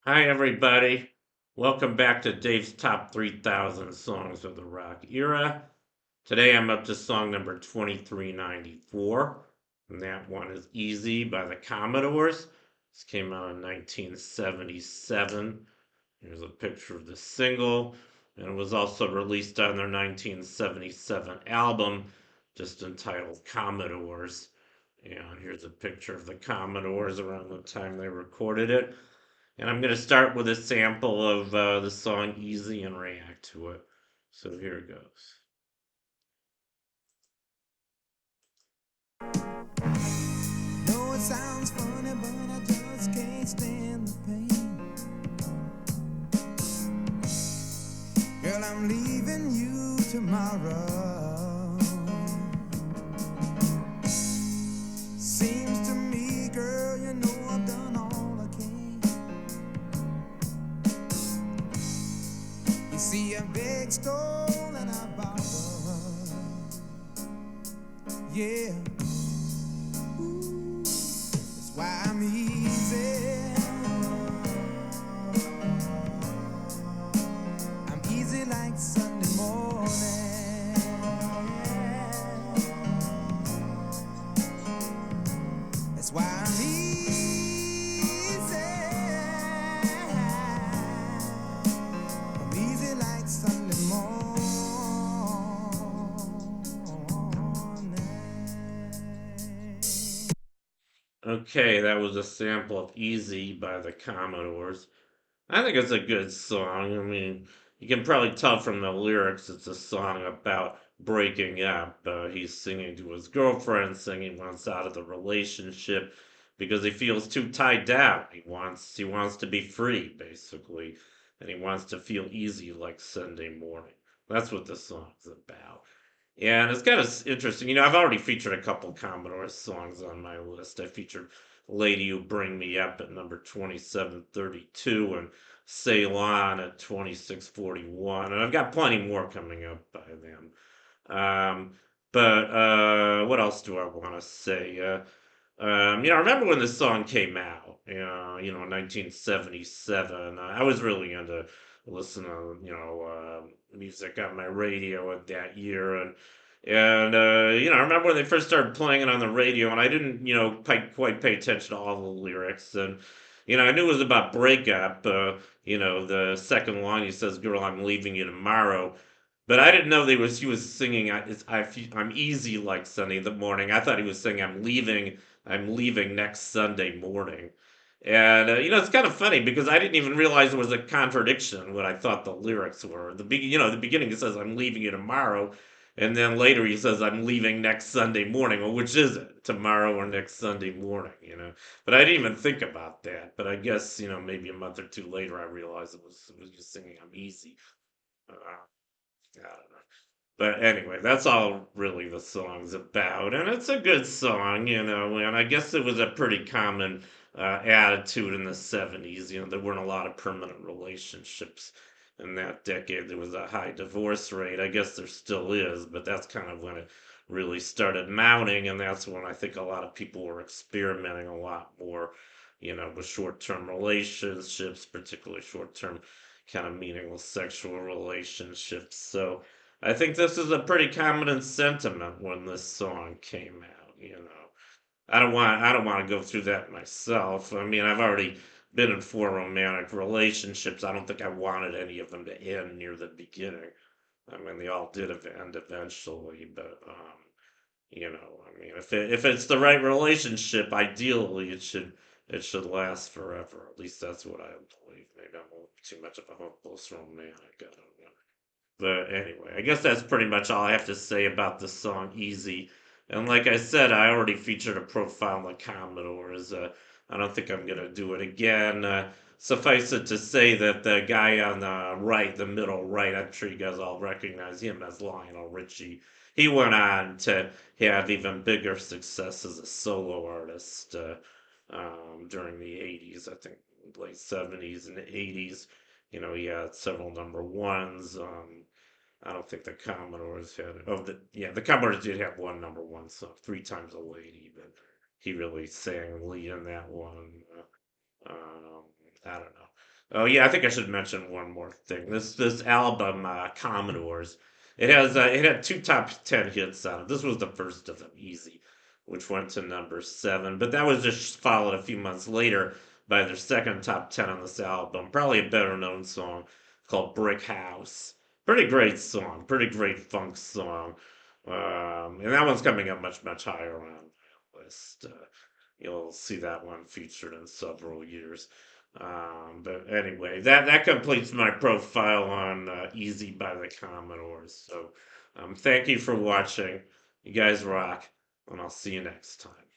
Hi, everybody. Welcome back to Dave's Top 3000 Songs of the Rock Era. Today I'm up to song number 2394, and that one is Easy by the Commodores. This came out in 1977. Here's a picture of the single, and it was also released on their 1977 album, just entitled Commodores. And here's a picture of the Commodores around the time they recorded it. And I'm going to start with a sample of the song Easy and react to it. So here it goes. Know it sounds funny, but I just can't stand the pain. Girl, I'm leaving you tomorrow. Seems to me, girl, you know I've done all I can. You see, I beg, stole, and I borrowed. Yeah, that's why I'm easy. I'm easy like Sunday morning. That's why I'm easy. I'm easy like Sunday morning. Okay, that was a sample of Easy by the Commodores. I think it's a good song. I mean, you can probably tell from the lyrics it's a song about breaking up. He's singing to his girlfriend, saying he wants out of the relationship because he feels too tied down. He wants to be free, basically, and he wants to feel easy like Sunday morning. That's what the song's about. Yeah, and it's kind of interesting. I've already featured a couple Commodore songs on my list. I featured Lady You Bring Me Up at number 2732 and Ceylon at 2641. And I've got plenty more coming up by them. But what else do I want to say? I remember when this song came out, 1977. I was really into listening to, music on my radio at that year, and I remember when they first started playing it on the radio, and I didn't, quite pay attention to all the lyrics, and I knew it was about breakup. The second line he says, "Girl, I'm leaving you tomorrow." But I didn't know he was singing. I'm easy like Sunday in the morning. I thought he was saying I'm leaving next Sunday morning. And it's kind of funny because I didn't even realize it was a contradiction what I thought the lyrics were. The beginning it says I'm leaving you tomorrow, and then later he says I'm leaving next Sunday morning. Well, which is it, tomorrow or next Sunday morning? But I didn't even think about that. But I guess maybe a month or two later I realized it was just singing I'm easy. Uh, I don't know. But anyway, that's all really the song's about. And it's a good song, and I guess it was a pretty common attitude in the 70s. There weren't a lot of permanent relationships in that decade. There was a high divorce rate. I guess there still is, but that's kind of when it really started mounting. And that's when I think a lot of people were experimenting a lot more, with short term relationships, particularly short term kind of meaningless sexual relationships. So I think this is a pretty common sentiment when this song came out. I don't want to go through that myself. I mean, I've already been in four romantic relationships. I don't think I wanted any of them to end near the beginning. I mean, they all did end eventually, but I mean, if it's the right relationship, ideally it should last forever. At least that's what I believe. Maybe I'm too much of a hopeless romantic. I don't know. But anyway, I guess that's pretty much all I have to say about the song Easy. And like I said, I already featured a profile on the Commodores. I don't think I'm going to do it again. Suffice it to say that the guy on the right, the middle right, I'm sure you guys all recognize him as Lionel Richie. He went on to have even bigger success as a solo artist during the 80s, I think late 70s and 80s. He had several number ones. I don't think the Commodores had. The Commodores did have one number one song, Three Times a Lady, but he really sang lead in that one. I don't know. Oh yeah, I think I should mention one more thing. This album, Commodores, it had two top 10 hits on it. This was the first of them, Easy, which went to number seven. But that was just followed a few months later by their second top 10 on this album, probably a better known song called Brick House. Pretty great song, pretty great funk song. And that one's coming up much higher on the list. You'll see that one featured in several years. But anyway, that completes my profile on Easy by the Commodores. So thank you for watching. You guys rock, and I'll see you next time.